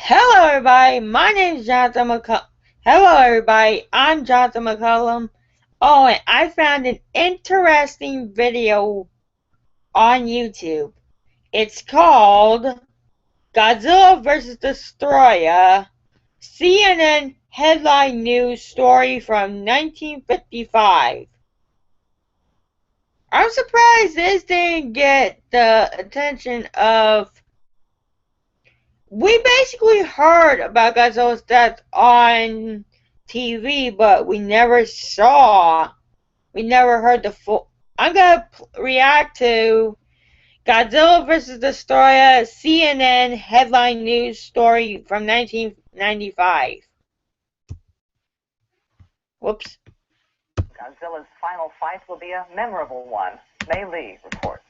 Hello, everybody. My name is Jonathan McCullum. Hello, everybody. I'm Jonathan McCullum. Oh, and I found an interesting video on YouTube. It's called Godzilla vs. Destroyah, CNN headline news story from 1955. I'm surprised this didn't get the attention of. We basically heard about Godzilla's death on TV, but we never heard the full. I'm gonna react to Godzilla vs. Destroyah CNN headline news story from 1995. Whoops. Godzilla's final fight will be a memorable one. Mei Lee reports.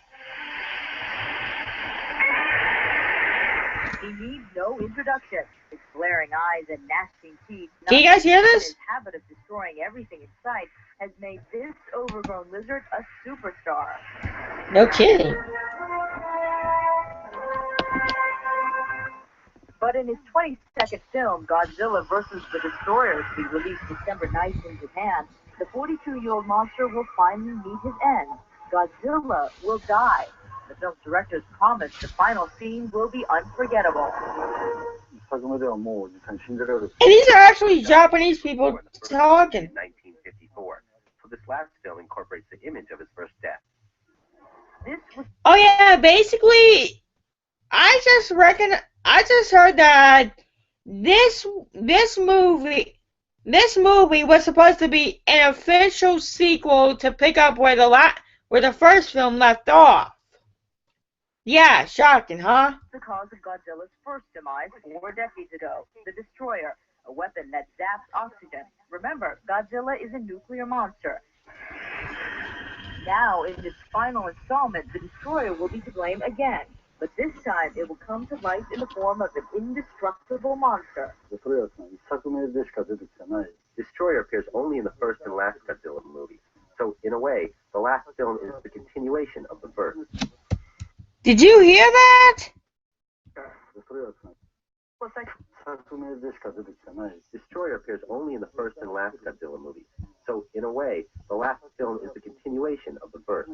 He needs no introduction. His glaring eyes and gnashing teeth. Can you guys hear this? His habit of destroying everything in sight has made this overgrown lizard a superstar. No kidding. But in his 22nd film, Godzilla vs. the Destroyer, to be released December 9th in Japan, the 42-year-old monster will finally meet his end. Godzilla will die. The film's directors promise the final scene will be unforgettable. And these are actually Japanese people talking. 1954. So this last film incorporates the image of his first death. Oh yeah, basically, I just heard that this movie was supposed to be an official sequel to pick up where the first film left off. Yeah, shocking, huh? The cause of Godzilla's first demise 4 decades ago, the Destroyer, a weapon that zaps oxygen. Remember, Godzilla is a nuclear monster. Now, in its final installment, the Destroyer will be to blame again. But this time, it will come to life in the form of an indestructible monster. Destroyer appears only in the first and last Godzilla movie. So, in a way, the last film is the continuation of the first. Did you hear that? Destroyer appears only in the first and last Godzilla movie. So, in a way, the last film is the continuation of the first.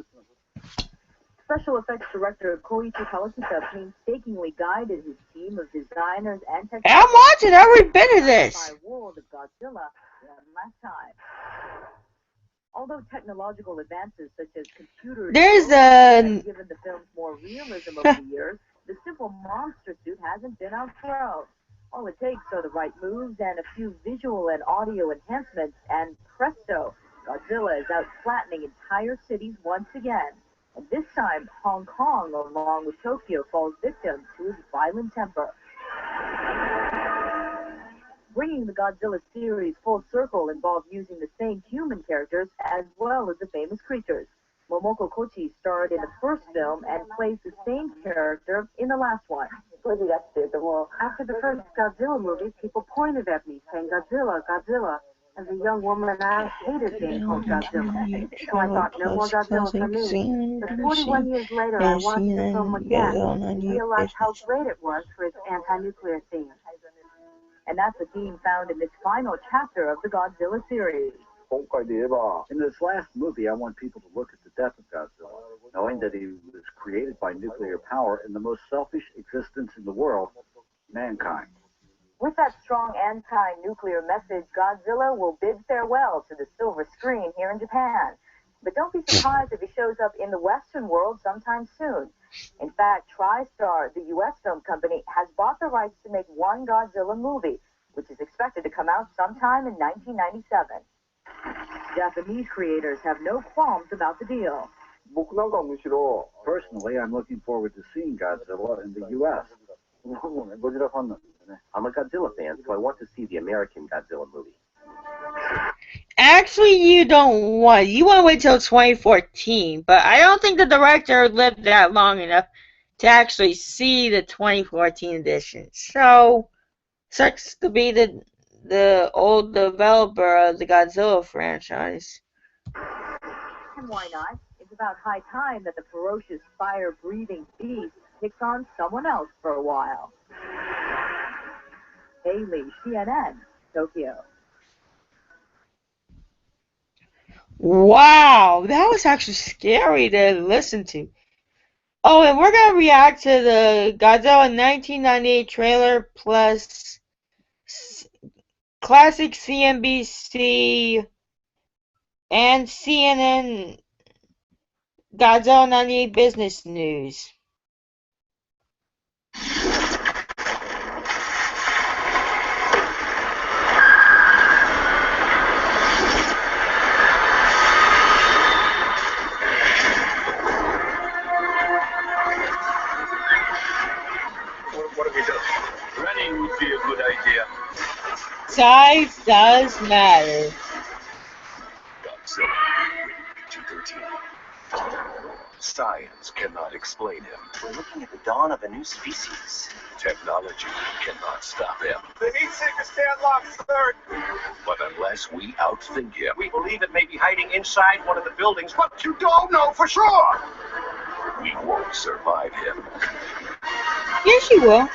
Special effects director Koichi Kawakita painstakingly guided his team of designers and technicians. I'm watching every bit of this. World of Godzilla one last time. Although technological advances such as computers have given the films more realism over the years, the simple monster suit hasn't been outgrown. All it takes are the right moves and a few visual and audio enhancements, and presto, Godzilla is out flattening entire cities once again. And this time, Hong Kong, along with Tokyo, falls victim to his violent temper. Bringing the Godzilla series full circle involved using the same human characters as well as the famous creatures. Momoko Kochi starred in the first film and plays the same character in the last one. After the first Godzilla movie, people pointed at me saying, "Godzilla, Godzilla." As a young woman, I hated being called Godzilla. So I thought, no more Godzilla for me. But 41 years later, I watched the film again and realized how great it was for its anti-nuclear theme. And that's a theme found in this final chapter of the Godzilla series. In this last movie, I want people to look at the death of Godzilla, knowing that he was created by nuclear power in the most selfish existence in the world, mankind. With that strong anti-nuclear message, Godzilla will bid farewell to the silver screen here in Japan. But don't be surprised if he shows up in the Western world sometime soon. In fact, TriStar, the U.S. film company, has bought the rights to make one Godzilla movie, which is expected to come out sometime in 1997. Japanese creators have no qualms about the deal. Personally, I'm looking forward to seeing Godzilla in the U.S. I'm a Godzilla fan, so I want to see the American Godzilla movie. Actually, you want to wait till 2014, but I don't think the director lived that long enough to actually see the 2014 edition. So, sucks to be the old developer of the Godzilla franchise. And why not? It's about high time that the ferocious, fire-breathing beast picks on someone else for a while. Haley, CNN, Tokyo. Wow, that was actually scary to listen to. Oh, and we're gonna react to the Godzilla 1998 trailer plus classic CNBC and CNN Godzilla 98 business news. What do we do? Running would be a good idea. Size does matter. Godzilla, rated PG-13. Science cannot explain him. We're looking at the dawn of a new species. Technology cannot stop him. The heat seeker stand locked, sir. But unless we outthink him, We believe it may be hiding inside one of the buildings, but you don't know for sure. we won't survive him. Yes, you will.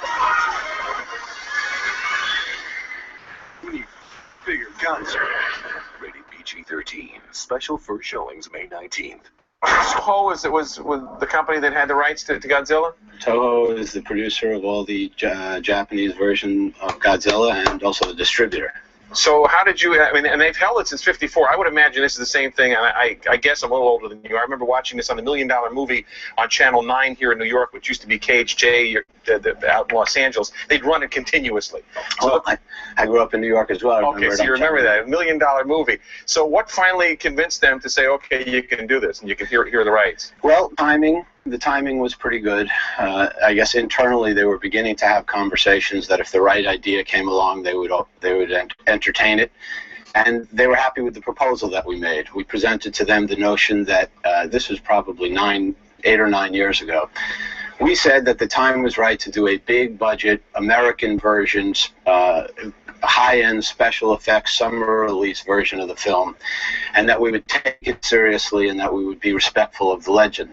We need bigger guns. Rated PG-13. Special first showings May 19th. Toho was the company that had the rights to Godzilla? Toho is the producer of all the Japanese version of Godzilla and also the distributor. So how did you, I mean, and they've held it since ¡54. I would imagine this is the same thing, and I guess I'm a little older than you. I remember watching this on the $1 Million Movie on Channel 9 here in New York, which used to be KHJ out in Los Angeles. They'd run it continuously. So, Well, I grew up in New York as well. okay, so you remember that, $1 Million Movie. So what finally convinced them to say, okay, you can do this, and you can hear the rights? Well, the timing was pretty good. I guess internally they were beginning to have conversations that if the right idea came along, they would entertain it. And they were happy with the proposal that we made. We presented to them the notion that this was probably 8 or 9 years ago. We said that the time was right to do a big budget American version, high-end special effects summer release version of the film, and that we would take it seriously and that we would be respectful of the legend.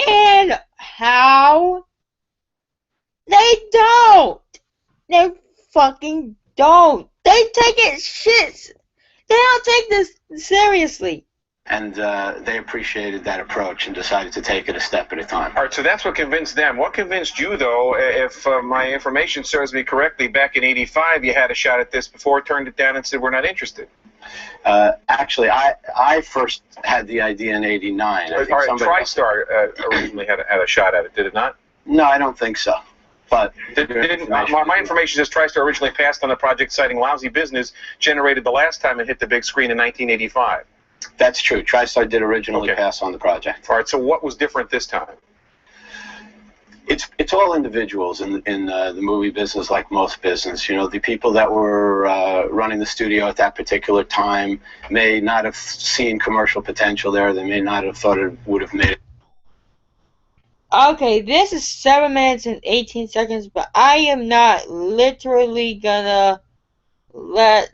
And how? They don't. They fucking don't. They take it shit. They don't take this seriously. And they appreciated that approach and decided to take it a step at a time. All right, so that's what convinced them. What convinced you, though, if my information serves me correctly, back in '85 you had a shot at this before, turned it down and said, we're not interested? Actually, I first had the idea in '89. All right, TriStar originally had a shot at it, did it not? No, I don't think so. But my information says TriStar originally passed on the project citing lousy business generated the last time it hit the big screen in 1985. That's true. TriStar did originally pass on the project. All right, so what was different this time? It's all individuals in the movie business, like most business. You know, the people that were running the studio at that particular time may not have seen commercial potential there. They may not have thought it would have made it. Okay, this is 7 minutes and 18 seconds, but I am not literally gonna let.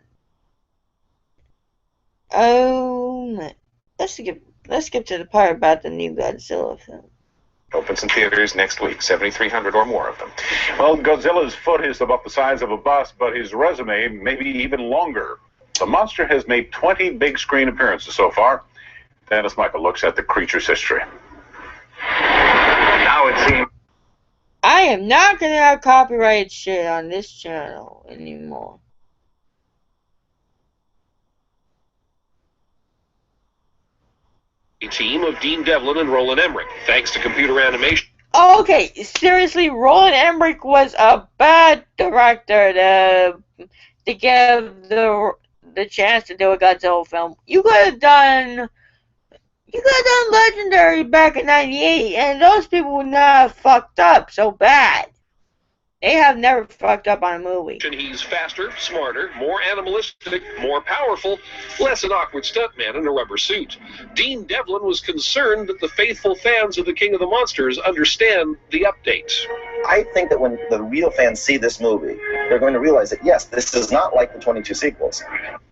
Oh, let's skip to the part about the new Godzilla film. Opens in theaters next week, 7,300 or more of them. Well, Godzilla's foot is about the size of a bus, but his resume may be even longer. The monster has made 20 big screen appearances so far. Dennis Michael looks at the creature's history. Now it seems... I am not gonna have copyright shit on this channel anymore. A team of Dean Devlin and Roland Emmerich, thanks to computer animation. Okay, seriously, Roland Emmerich was a bad director to give the chance to do a Godzilla film. You could have done Legendary back in '98, and those people would not have fucked up so bad. They have never fucked up on a movie. He's faster, smarter, more animalistic, more powerful, less an awkward stuntman in a rubber suit. Dean Devlin was concerned that the faithful fans of The King of the Monsters understand the updates. I think that when the real fans see this movie, they're going to realize that, yes, this is not like the 22 sequels,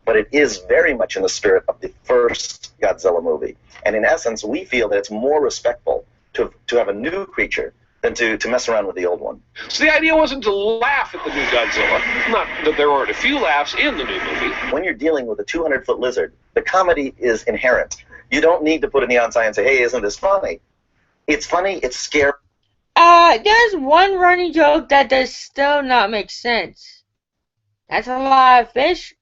but it is very much in the spirit of the first Godzilla movie. And in essence, we feel that it's more respectful to have a new creature than to mess around with the old one. So the idea wasn't to laugh at the new Godzilla. Not that there aren't a few laughs in the new movie. When you're dealing with a 200-foot lizard, the comedy is inherent. You don't need to put a neon sign and say, hey, isn't this funny? It's funny, it's scary. There's one running joke that does still not make sense. That's a lot of fish.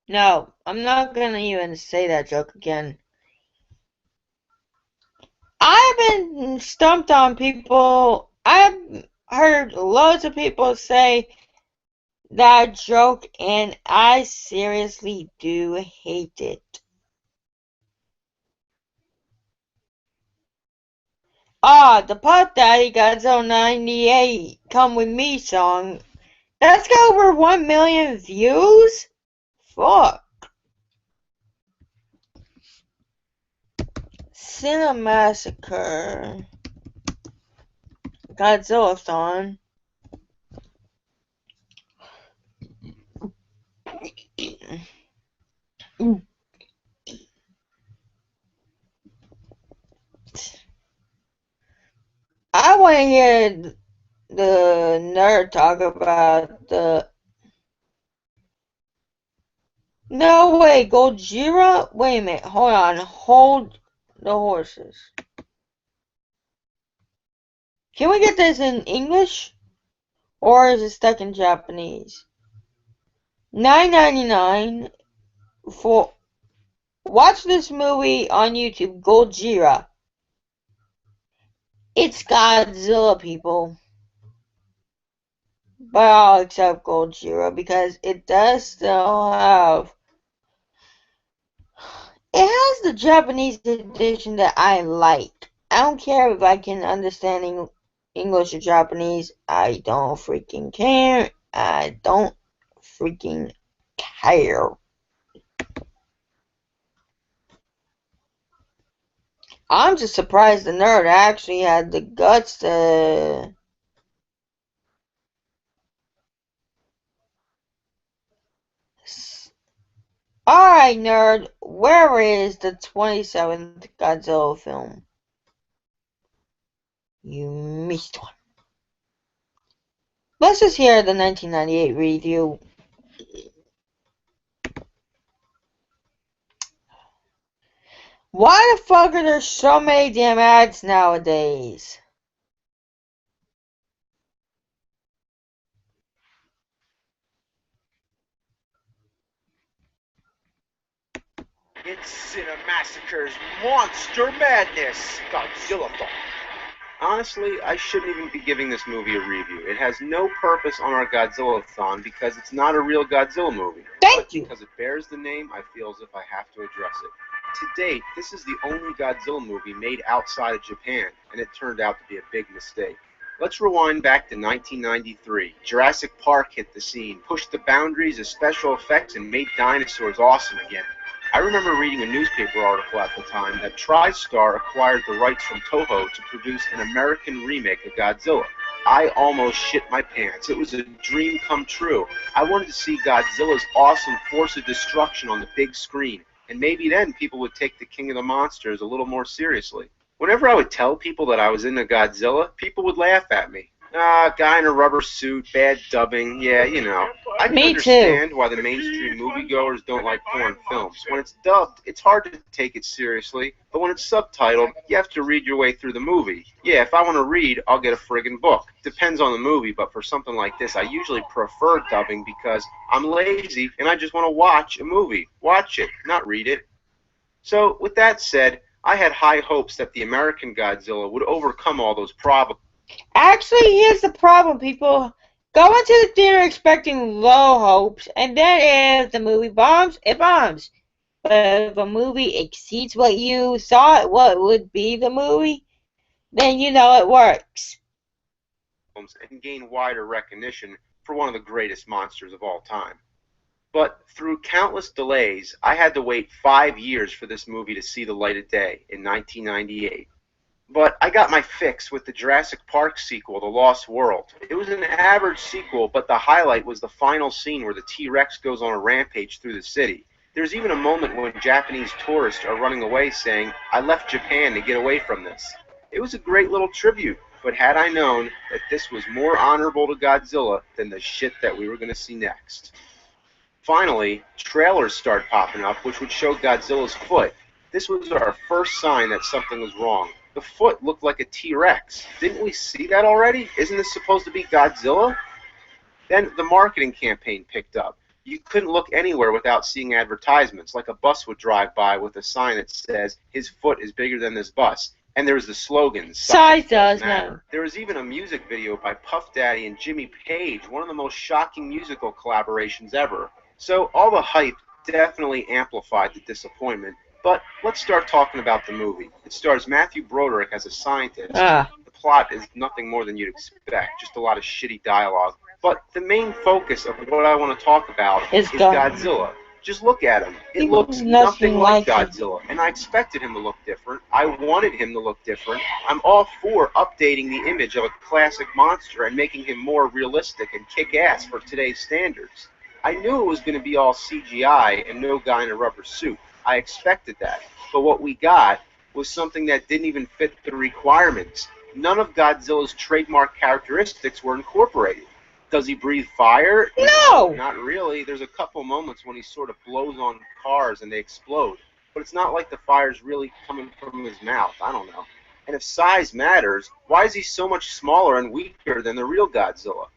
No, I'm not gonna even say that joke again. I've been stumped on people. I've heard loads of people say that joke, and I seriously do hate it. The Puff Daddy Godzilla 98 Come With Me song. That's got over 1 million views? Fuck. Cinemassacre. Godzilla-thon. I want to hear the nerd talk about the... No, wait, Godzilla? Wait a minute, hold on, hold the horses. Can we get this in English? Or is it stuck in Japanese? $9.99 for... Watch this movie on YouTube, Godzilla. It's Godzilla, people. But I'll accept Godzilla because it does still have... It has the Japanese edition that I like. I don't care if I can understand English or Japanese. I don't freaking care. I don't freaking care. I'm just surprised the nerd actually had the guts to... Alright, nerd, where is the 27th Godzilla film? You missed one. Let's just hear the 1998 review. Why the fuck are there so many damn ads nowadays? It's Cinemassacre's Monster Madness Godzilla-thon. Honestly, I shouldn't even be giving this movie a review. It has no purpose on our Godzilla-thon because it's not a real Godzilla movie. Thank you. Because it bears the name, I feel as if I have to address it. To date, this is the only Godzilla movie made outside of Japan, and it turned out to be a big mistake. Let's rewind back to 1993. Jurassic Park hit the scene, pushed the boundaries of special effects, and made dinosaurs awesome again. I remember reading a newspaper article at the time that TriStar acquired the rights from Toho to produce an American remake of Godzilla. I almost shit my pants. It was a dream come true. I wanted to see Godzilla's awesome force of destruction on the big screen, and maybe then people would take the King of the Monsters a little more seriously. Whenever I would tell people that I was into Godzilla, people would laugh at me. Guy in a rubber suit, bad dubbing, yeah, you know. I can understand why the mainstream moviegoers don't like foreign films. When it's dubbed, it's hard to take it seriously, but when it's subtitled, you have to read your way through the movie. Yeah, if I want to read, I'll get a friggin' book. Depends on the movie, but for something like this, I usually prefer dubbing because I'm lazy and I just want to watch a movie. Watch it, not read it. So, with that said, I had high hopes that the American Godzilla would overcome all those problems. Actually, here's the problem, people. Go into the theater expecting low hopes, and then if the movie bombs, it bombs. But if a movie exceeds what you thought what would be the movie, then you know it works. And gain wider recognition for one of the greatest monsters of all time. But through countless delays, I had to wait 5 years for this movie to see the light of day in 1998. But I got my fix with the Jurassic Park sequel, The Lost World. It was an average sequel, but the highlight was the final scene where the T-Rex goes on a rampage through the city. There's even a moment when Japanese tourists are running away saying, "I left Japan to get away from this." It was a great little tribute, but had I known that this was more honorable to Godzilla than the shit that we were going to see next. Finally, trailers start popping up which would show Godzilla's foot. This was our first sign that something was wrong. The foot looked like a T-Rex. Didn't we see that already? Isn't this supposed to be Godzilla? Then the marketing campaign picked up. You couldn't look anywhere without seeing advertisements, like a bus would drive by with a sign that says, "His foot is bigger than this bus." And there was the slogan, "Size does matter." There was even a music video by Puff Daddy and Jimmy Page, one of the most shocking musical collaborations ever. So all the hype definitely amplified the disappointment. But let's start talking about the movie. It stars Matthew Broderick as a scientist. The plot is nothing more than you'd expect, just a lot of shitty dialogue. But the main focus of what I want to talk about is Godzilla. Just look at him. It looks nothing like Godzilla. And I expected him to look different. I wanted him to look different. I'm all for updating the image of a classic monster and making him more realistic and kick-ass for today's standards. I knew it was going to be all CGI and no guy in a rubber suit. I expected that. But what we got was something that didn't even fit the requirements. None of Godzilla's trademark characteristics were incorporated. Does he breathe fire? No! Not really. There's a couple moments when he sort of blows on cars and they explode. But it's not like the fire's really coming from his mouth. I don't know. And if size matters, why is he so much smaller and weaker than the real Godzilla?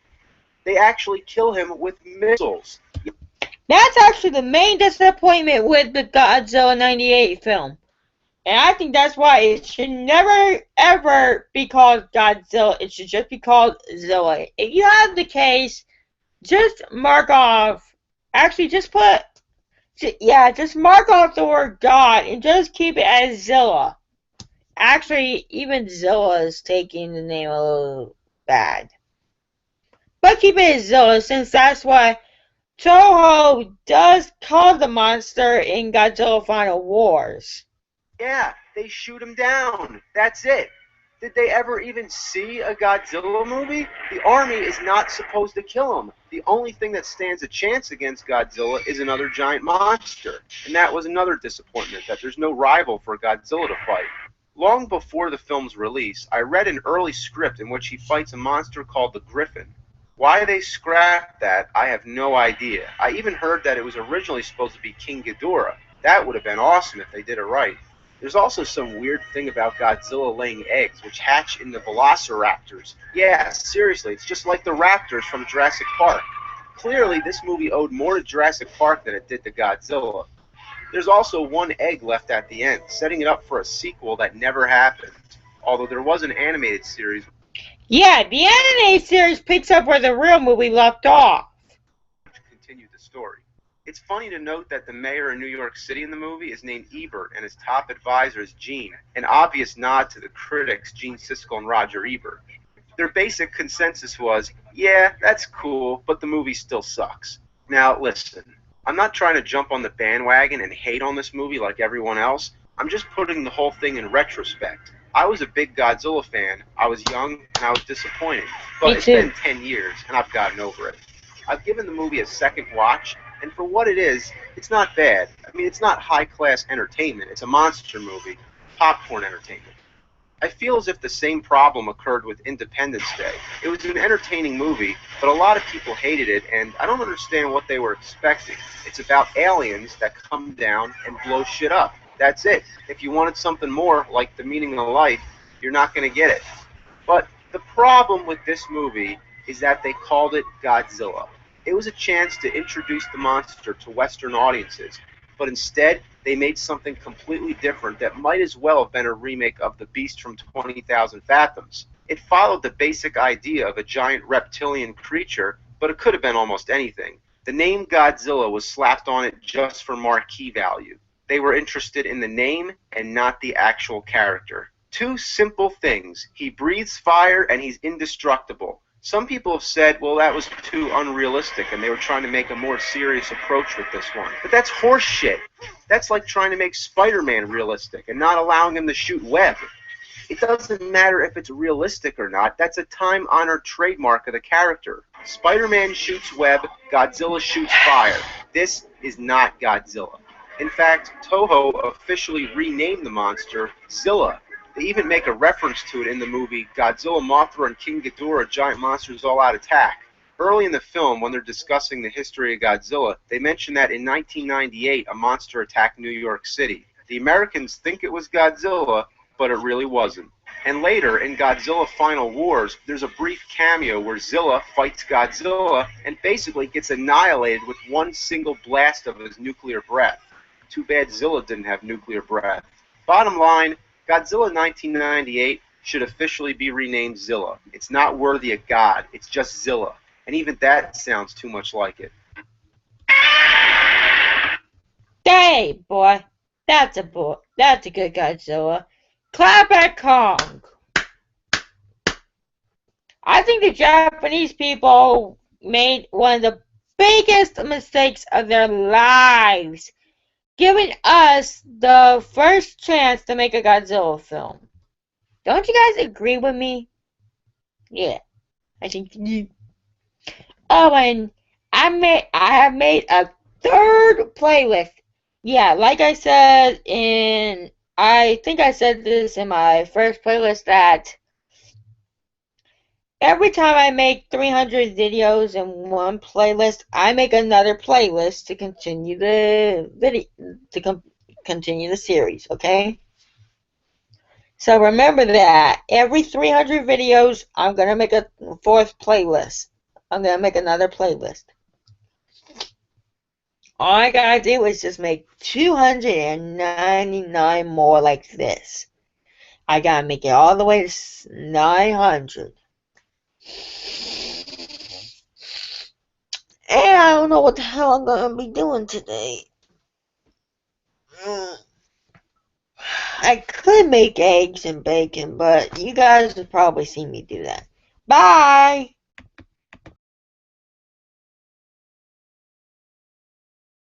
They actually kill him with missiles. That's actually the main disappointment with the Godzilla 98 film. And I think that's why it should never, ever be called Godzilla. It should just be called Zilla. If you have the case, just mark off. Actually, just mark off the word God and just keep it as Zilla. Actually, even Zilla is taking the name a little bad. But keep it as Zilla, since that's what Toho does call the monster in Godzilla Final Wars. Yeah, they shoot him down. That's it. Did they ever even see a Godzilla movie? The army is not supposed to kill him. The only thing that stands a chance against Godzilla is another giant monster. And that was another disappointment, that there's no rival for Godzilla to fight. Long before the film's release, I read an early script in which he fights a monster called the Griffin. Why they scrapped that, I have no idea. I even heard that it was originally supposed to be King Ghidorah. That would have been awesome if they did it right. There's also some weird thing about Godzilla laying eggs, which hatch in the velociraptors. Yeah, seriously, it's just like the raptors from Jurassic Park. Clearly, this movie owed more to Jurassic Park than it did to Godzilla. There's also one egg left at the end, setting it up for a sequel that never happened. Although there was an animated series. Yeah, the animated series picks up where the real movie left off. Continued the story. It's funny to note that the mayor of New York City in the movie is named Ebert, and his top advisor is Gene, an obvious nod to the critics Gene Siskel and Roger Ebert. Their basic consensus was, yeah, that's cool, but the movie still sucks. Now, listen, I'm not trying to jump on the bandwagon and hate on this movie like everyone else. I'm just putting the whole thing in retrospect. I was a big Godzilla fan. I was young, and I was disappointed. But it's been 10 years, and I've gotten over it. I've given the movie a second watch, and for what it is, it's not bad. I mean, it's not high-class entertainment. It's a monster movie, popcorn entertainment. I feel as if the same problem occurred with Independence Day. It was an entertaining movie, but a lot of people hated it, and I don't understand what they were expecting. It's about aliens that come down and blow shit up. That's it. If you wanted something more, like the meaning of life, you're not going to get it. But the problem with this movie is that they called it Godzilla. It was a chance to introduce the monster to Western audiences, but instead they made something completely different that might as well have been a remake of The Beast from 20,000 Fathoms. It followed the basic idea of a giant reptilian creature, but it could have been almost anything. The name Godzilla was slapped on it just for marquee value. They were interested in the name and not the actual character. Two simple things. He breathes fire and he's indestructible. Some people have said, well, that was too unrealistic and they were trying to make a more serious approach with this one. But that's horse shit. That's like trying to make Spider-Man realistic and not allowing him to shoot web. It doesn't matter if it's realistic or not. That's a time-honored trademark of the character. Spider-Man shoots web, Godzilla shoots fire. This is not Godzilla. In fact, Toho officially renamed the monster Zilla. They even make a reference to it in the movie Godzilla, Mothra, and King Ghidorah, Giant Monsters All Out Attack. Early in the film, when they're discussing the history of Godzilla, they mention that in 1998, a monster attacked New York City. The Americans think it was Godzilla, but it really wasn't. And later, in Godzilla Final Wars, there's a brief cameo where Zilla fights Godzilla and basically gets annihilated with one single blast of his nuclear breath. Too bad Zilla didn't have nuclear breath. Bottom line, Godzilla 1998 should officially be renamed Zilla. It's not worthy of God, it's just Zilla. And even that sounds too much like it. Hey, boy. That's a good Godzilla. Clap at Kong. I think the Japanese people made one of the biggest mistakes of their lives, giving us the first chance to make a Godzilla film. Don't you guys agree with me? Yeah, I think you do. Oh, and I have made a third playlist. Yeah, like I said I think I said this in my first playlist, that every time I make 300 videos in one playlist, I make another playlist to continue the continue the series, okay? So remember that every 300 videos, I'm going to make a fourth playlist. I'm going to make another playlist. All I got to do is just make 299 more like this. I got to make it all the way to 900. And I don't know what the hell I'm going to be doing today. I could make eggs and bacon, but you guys would probably see me do that. Bye!